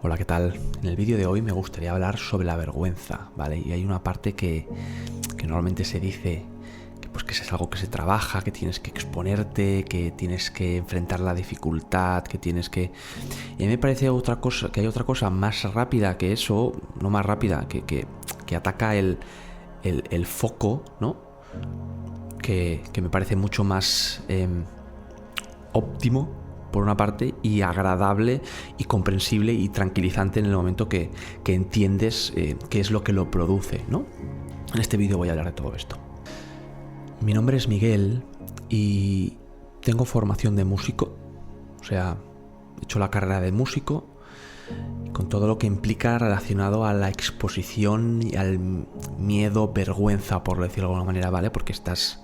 Hola, ¿qué tal? En el vídeo de hoy me gustaría hablar sobre la vergüenza, ¿vale? Y hay una parte que normalmente se dice que es algo que se trabaja, que tienes que exponerte, que tienes que enfrentar la dificultad, que tienes que... Y a mí me parece que hay otra cosa más rápida que eso, no más rápida, que ataca el foco, ¿no? Que me parece mucho más óptimo por una parte, y agradable y comprensible y tranquilizante en el momento que entiendes qué es lo que lo produce, ¿no? En este vídeo voy a hablar de todo esto. Mi nombre es Miguel y tengo formación de músico, o sea, he hecho la carrera de músico con todo lo que implica relacionado a la exposición y al miedo, vergüenza, por decirlo de alguna manera, ¿vale? Porque estás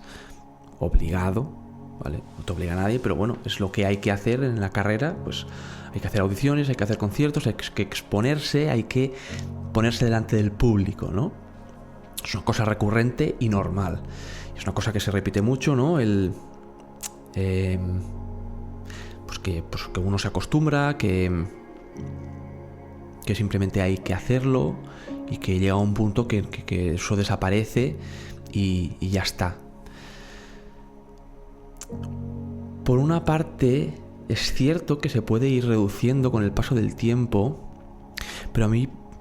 obligado, ¿vale? No te obliga a nadie, pero bueno, es lo que hay que hacer en la carrera. Pues hay que hacer audiciones, hay que hacer conciertos, hay que exponerse, hay que ponerse delante del público, ¿no? Es una cosa recurrente y normal. Es una cosa que se repite mucho, ¿no? Pues que uno se acostumbra, que simplemente hay que hacerlo y que llega a un punto que eso desaparece y ya está. Por una parte, es cierto que se puede ir reduciendo con el paso del tiempo, pero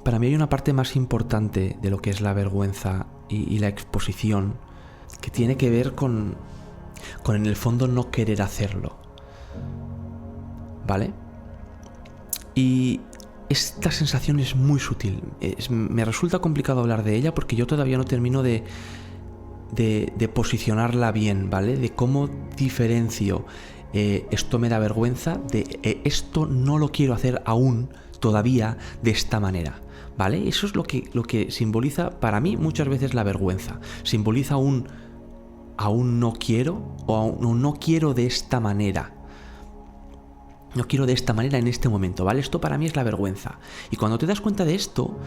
para mí hay una parte más importante de lo que es la vergüenza y la exposición, que tiene que ver con en el fondo no querer hacerlo, ¿vale? Y esta sensación es muy sutil. Me resulta complicado hablar de ella porque yo todavía no termino de posicionarla bien, ¿vale? De cómo diferencio esto me da vergüenza de esto no lo quiero hacer aún todavía de esta manera, ¿vale? Eso es lo que simboliza para mí muchas veces la vergüenza. Simboliza aún no quiero, o aún no quiero de esta manera. No quiero de esta manera en este momento, ¿vale? Esto para mí es la vergüenza. Y cuando te das cuenta de esto,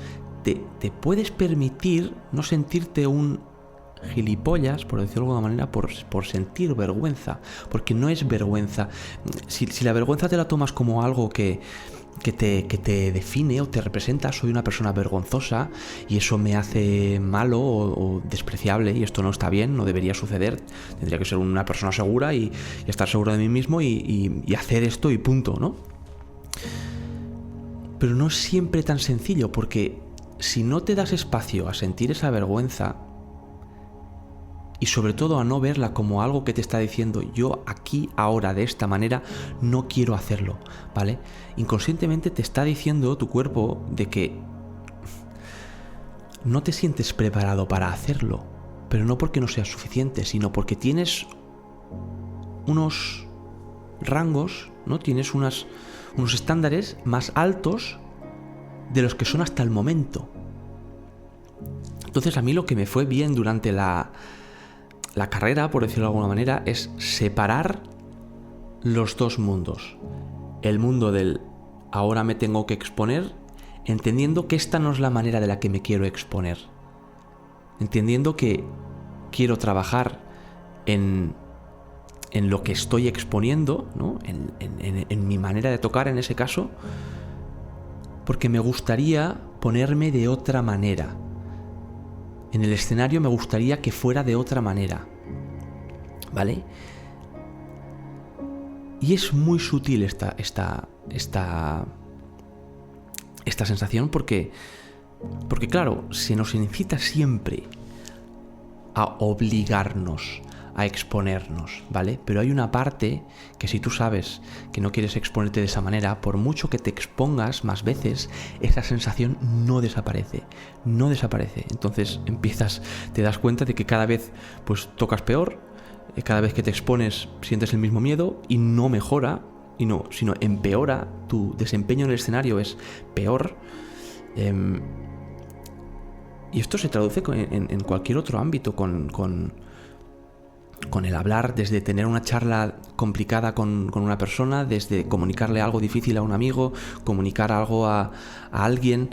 te puedes permitir no sentirte un gilipollas, por decirlo de alguna manera, por sentir vergüenza, porque no es vergüenza. Si la vergüenza te la tomas como algo que te define o te representa, soy una persona vergonzosa y eso me hace malo o despreciable, y esto no está bien, no debería suceder, tendría que ser una persona segura y estar seguro de mí mismo y hacer esto y punto, ¿no? Pero no es siempre tan sencillo, porque si no te das espacio a sentir esa vergüenza, y sobre todo a no verla como algo que te está diciendo yo aquí, ahora, de esta manera, no quiero hacerlo, ¿vale? Inconscientemente te está diciendo tu cuerpo de que no te sientes preparado para hacerlo, pero no porque no sea suficiente, sino porque tienes unos rangos, ¿no? Tienes unos estándares más altos de los que son hasta el momento. Entonces a mí lo que me fue bien durante la carrera, por decirlo de alguna manera, es separar los dos mundos. El mundo del ahora me tengo que exponer, entendiendo que esta no es la manera de la que me quiero exponer. Entendiendo que quiero trabajar en lo que estoy exponiendo, ¿no? En mi manera de tocar en ese caso, porque me gustaría ponerme de otra manera. En el escenario me gustaría que fuera de otra manera, ¿vale? Y es muy sutil esta sensación porque claro, se nos incita siempre a obligarnos a exponernos, ¿vale? Pero hay una parte que si tú sabes que no quieres exponerte de esa manera, por mucho que te expongas más veces, esa sensación no desaparece. Entonces te das cuenta de que cada vez pues tocas peor, cada vez que te expones sientes el mismo miedo y no mejora, sino empeora. Tu desempeño en el escenario es peor. Y esto se traduce en cualquier otro ámbito, con el hablar, desde tener una charla complicada con una persona, desde comunicarle algo difícil a un amigo, comunicar algo a alguien.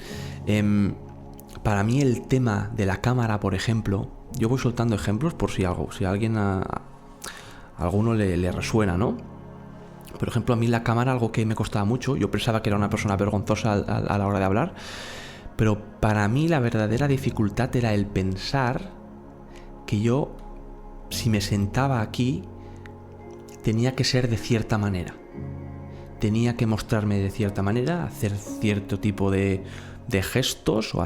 Para mí el tema de la cámara, por ejemplo, yo voy soltando ejemplos por si a alguien, a alguno le resuena, ¿no? Por ejemplo, a mí la cámara, algo que me costaba mucho, yo pensaba que era una persona vergonzosa a la hora de hablar, pero para mí la verdadera dificultad era el pensar que yo, si me sentaba aquí, tenía que ser de cierta manera. Tenía que mostrarme de cierta manera, hacer cierto tipo de gestos o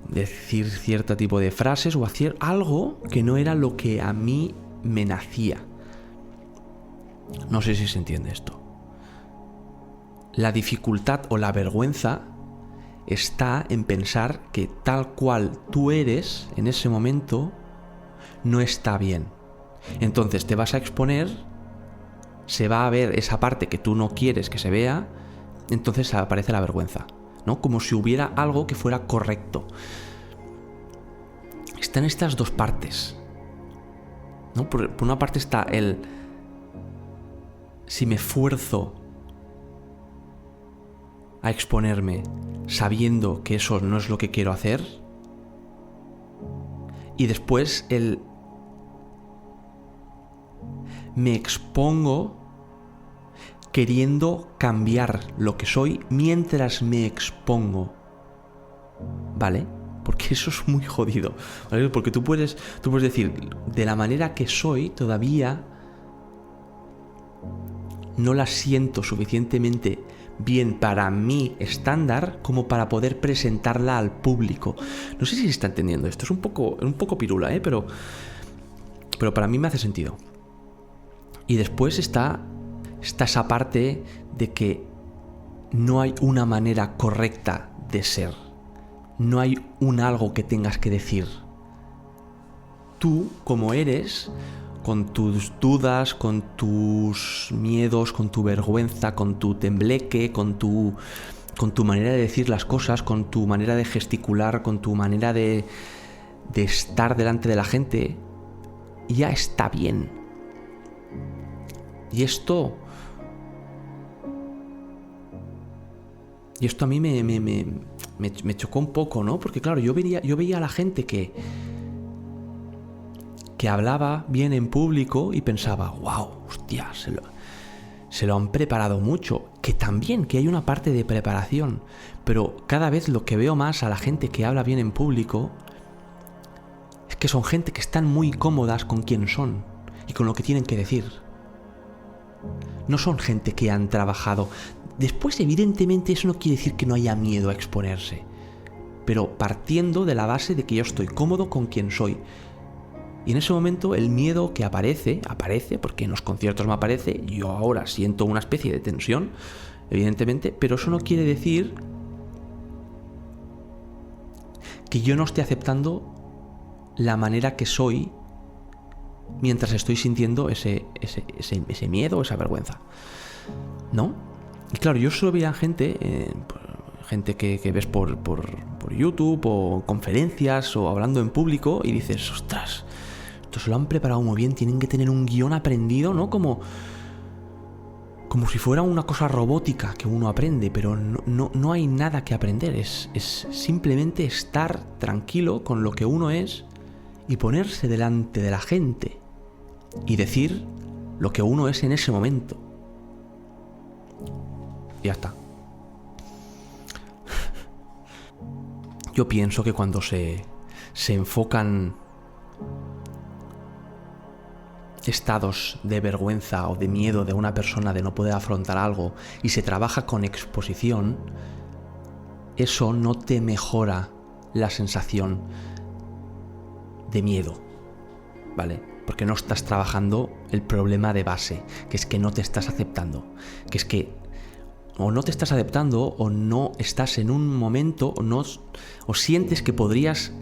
decir cierto tipo de frases o hacer algo que no era lo que a mí me nacía. No sé si se entiende esto. La dificultad o la vergüenza está en pensar que tal cual tú eres en ese momento no está bien. Entonces te vas a exponer, se va a ver esa parte que tú no quieres que se vea, entonces aparece la vergüenza, ¿no? Como si hubiera algo que fuera correcto. Están estas dos partes, ¿no? Por una parte está si me esfuerzo a exponerme sabiendo que eso no es lo que quiero hacer, y después me expongo queriendo cambiar lo que soy mientras me expongo, ¿vale? Porque eso es muy jodido, ¿vale? Porque tú puedes decir, de la manera que soy todavía no la siento suficientemente bien para mi estándar como para poder presentarla al público. No sé si se está entendiendo esto, es un poco pirula, pero para mí me hace sentido. Y después está esa parte de que no hay una manera correcta de ser. No hay un algo que tengas que decir. Tú, como eres, con tus dudas, con tus miedos, con tu vergüenza, con tu tembleque, con tu manera de decir las cosas, con tu manera de gesticular, con tu manera de estar delante de la gente, ya está bien. Y esto a mí me chocó un poco, ¿no? Porque claro, yo veía a la gente que hablaba bien en público y pensaba, wow, hostia, se lo han preparado mucho. Que también, que hay una parte de preparación. Pero cada vez lo que veo más a la gente que habla bien en público es que son gente que están muy cómodas con quién son y con lo que tienen que decir. No son gente que han trabajado. Después, evidentemente, eso no quiere decir que no haya miedo a exponerse. Pero partiendo de la base de que yo estoy cómodo con quien soy. Y en ese momento el miedo que aparece, porque en los conciertos me aparece, yo ahora siento una especie de tensión, evidentemente, pero eso no quiere decir que yo no esté aceptando la manera que soy mientras estoy sintiendo ese miedo, esa vergüenza, ¿no? Y claro, yo solo veía gente que ves por YouTube o conferencias o hablando en público y dices, ostras, esto se lo han preparado muy bien, tienen que tener un guión aprendido, ¿no? Como si fuera una cosa robótica que uno aprende, pero no hay nada que aprender, es simplemente estar tranquilo con lo que uno es y ponerse delante de la gente y decir lo que uno es en ese momento. Y ya está. Yo pienso que cuando se enfocan estados de vergüenza o de miedo de una persona de no poder afrontar algo y se trabaja con exposición, eso no te mejora la sensación de miedo, ¿vale? Porque no estás trabajando el problema de base, que es que no te estás aceptando, que es que o no te estás aceptando o no estás en un momento o sientes que podrías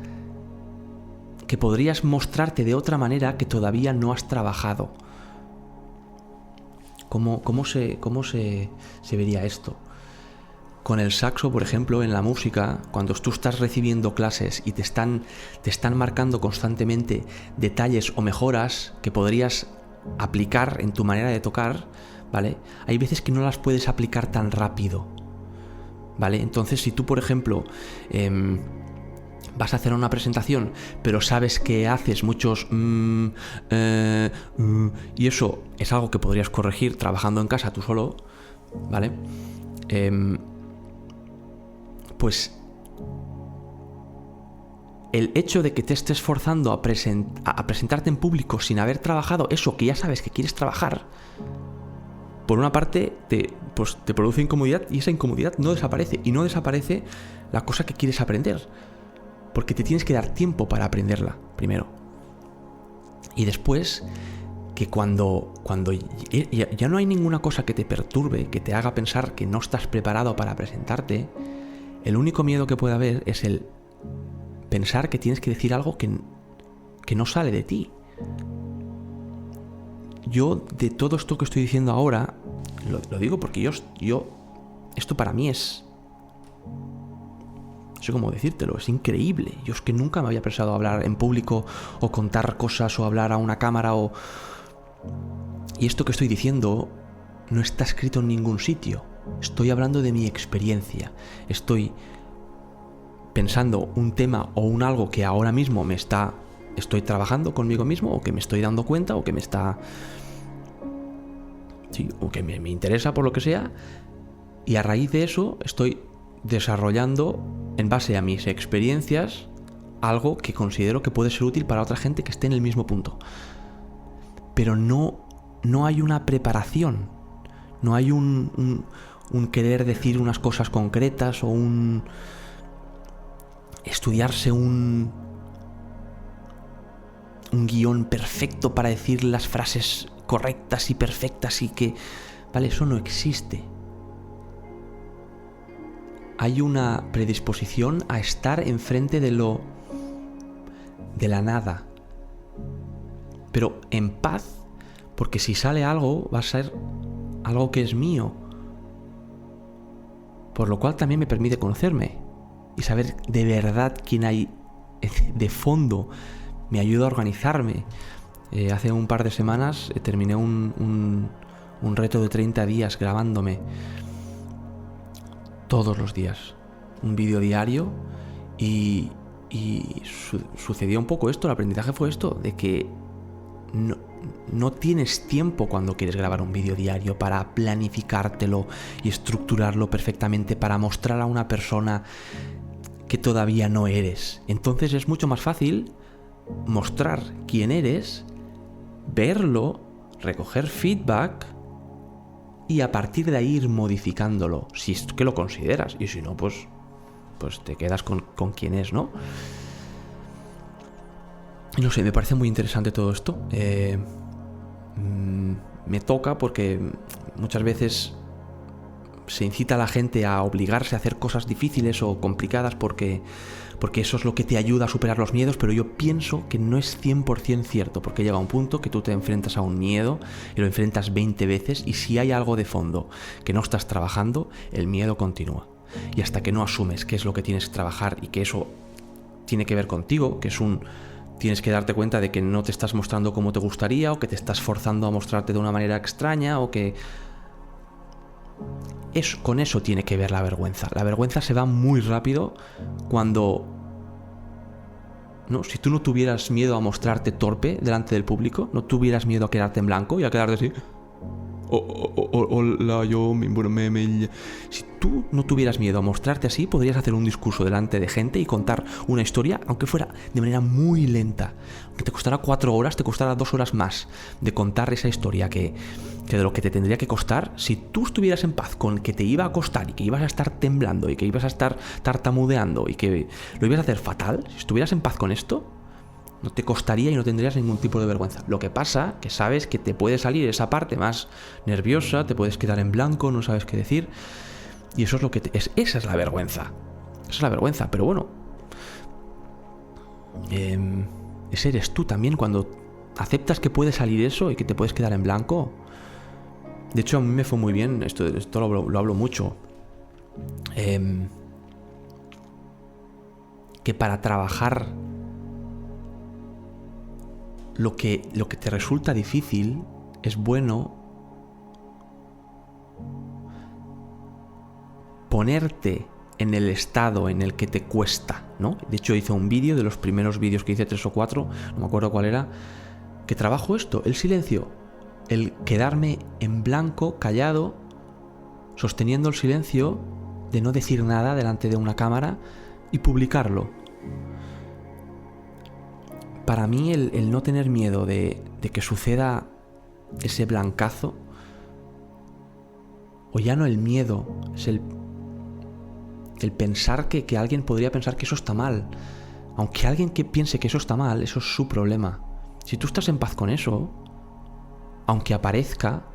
mostrarte de otra manera que todavía no has trabajado. ¿Cómo se vería esto? Con el saxo, por ejemplo, en la música, cuando tú estás recibiendo clases y te están marcando constantemente detalles o mejoras que podrías aplicar en tu manera de tocar, ¿vale? Hay veces que no las puedes aplicar tan rápido, ¿vale? Entonces, si tú, por ejemplo, vas a hacer una presentación, pero sabes que haces muchos y eso es algo que podrías corregir trabajando en casa tú solo, ¿vale? Pues el hecho de que te estés forzando a presentarte en público sin haber trabajado eso que ya sabes que quieres trabajar, por una parte te produce incomodidad, y esa incomodidad no desaparece, y no desaparece la cosa que quieres aprender, porque te tienes que dar tiempo para aprenderla primero. Y después, que cuando ya no hay ninguna cosa que te perturbe, que te haga pensar que no estás preparado para presentarte, el único miedo que puede haber es el pensar que tienes que decir algo que no sale de ti. Yo, de todo esto que estoy diciendo ahora, lo digo porque yo esto para mí es... No sé cómo decírtelo, es increíble. Yo es que nunca me había pensado hablar en público o contar cosas o hablar a una cámara o... Y esto que estoy diciendo no está escrito en ningún sitio. Estoy hablando de mi experiencia. Estoy pensando un tema o un algo que ahora mismo estoy trabajando conmigo mismo, o que me estoy dando cuenta, o que me está... Sí, o que me interesa por lo que sea, y a raíz de eso estoy desarrollando, en base a mis experiencias, algo que considero que puede ser útil para otra gente que esté en el mismo punto. Pero no hay una preparación, no hay un querer decir unas cosas concretas o un estudiarse un guión perfecto para decir las frases correctas y perfectas y que... Vale, eso no existe. Hay una predisposición a estar enfrente de la nada, pero en paz, porque si sale algo va a ser algo que es mío, por lo cual también me permite conocerme y saber de verdad quién hay de fondo. Me ayuda a organizarme. Hace un par de semanas terminé un reto de 30 días grabándome todos los días, un vídeo diario, y sucedió un poco esto. El aprendizaje fue esto, de que no tienes tiempo cuando quieres grabar un vídeo diario para planificártelo y estructurarlo perfectamente para mostrar a una persona que todavía no eres. Entonces es mucho más fácil mostrar quién eres, verlo, recoger feedback y a partir de ahí ir modificándolo, si es que lo consideras, y si no, pues te quedas con quién es, ¿no? No sé, me parece muy interesante todo esto. Me toca porque muchas veces se incita a la gente a obligarse a hacer cosas difíciles o complicadas porque eso es lo que te ayuda a superar los miedos, pero yo pienso que no es 100% cierto, porque llega un punto que tú te enfrentas a un miedo y lo enfrentas 20 veces, y si hay algo de fondo que no estás trabajando, el miedo continúa. Y hasta que no asumes qué es lo que tienes que trabajar y que eso tiene que ver contigo, que tienes que darte cuenta de que no te estás mostrando como te gustaría, o que te estás forzando a mostrarte de una manera extraña, o que... Con eso tiene que ver la vergüenza. La vergüenza se va muy rápido cuando... ¿no? Si tú no tuvieras miedo a mostrarte torpe delante del público, no tuvieras miedo a quedarte en blanco y a quedarte así... Hola, Si tú no tuvieras miedo a mostrarte así, podrías hacer un discurso delante de gente y contar una historia, aunque fuera de manera muy lenta. Aunque te costara 4 horas, te costara 2 horas más de contar esa historia que de lo que te tendría que costar. Si tú estuvieras en paz con que te iba a costar y que ibas a estar temblando y que ibas a estar tartamudeando y que lo ibas a hacer fatal, si estuvieras en paz con esto, no te costaría y no tendrías ningún tipo de vergüenza. Lo que pasa que sabes que te puede salir esa parte más nerviosa, te puedes quedar en blanco, no sabes qué decir. Y eso es lo que esa es la vergüenza. Esa es la vergüenza, pero bueno. Ese eres tú también cuando aceptas que puede salir eso y que te puedes quedar en blanco. De hecho, a mí me fue muy bien, esto lo hablo mucho. Que para trabajar lo que te resulta difícil, es bueno ponerte en el estado en el que te cuesta, ¿no? De hecho, hice un vídeo, de los primeros vídeos que hice, 3 o 4, no me acuerdo cuál era, que trabajo esto, el silencio, el quedarme en blanco, callado, sosteniendo el silencio, de no decir nada delante de una cámara y publicarlo. Para mí el no tener miedo de que suceda ese blancazo, o ya no el miedo, es el pensar que alguien podría pensar que eso está mal. Aunque alguien que piense que eso está mal, eso es su problema. Si tú estás en paz con eso, aunque aparezca,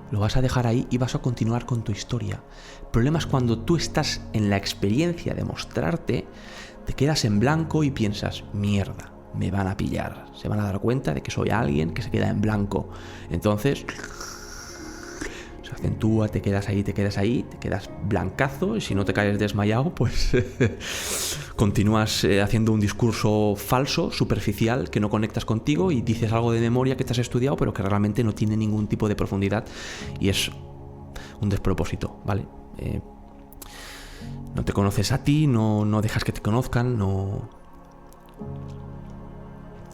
lo vas a dejar ahí y vas a continuar con tu historia. El problema es cuando tú estás en la experiencia de mostrarte, te quedas en blanco y piensas, mierda, me van a pillar. Se van a dar cuenta de que soy alguien que se queda en blanco. Entonces se acentúa, te quedas ahí, te quedas blancazo, y si no te caes desmayado, pues continúas haciendo un discurso falso, superficial, que no conectas contigo, y dices algo de memoria que te has estudiado, pero que realmente no tiene ningún tipo de profundidad y es un despropósito, ¿vale? No te conoces a ti, no dejas que te conozcan, no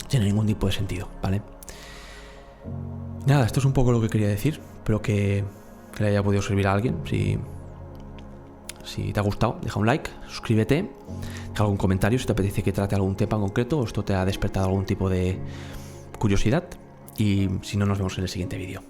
tiene ningún tipo de sentido, ¿vale? Nada, esto es un poco lo que quería decir. Espero que le haya podido servir a alguien. Si te ha gustado, deja un like, suscríbete, deja algún comentario si te apetece que trate algún tema en concreto o esto te ha despertado algún tipo de curiosidad. Y si no, nos vemos en el siguiente vídeo.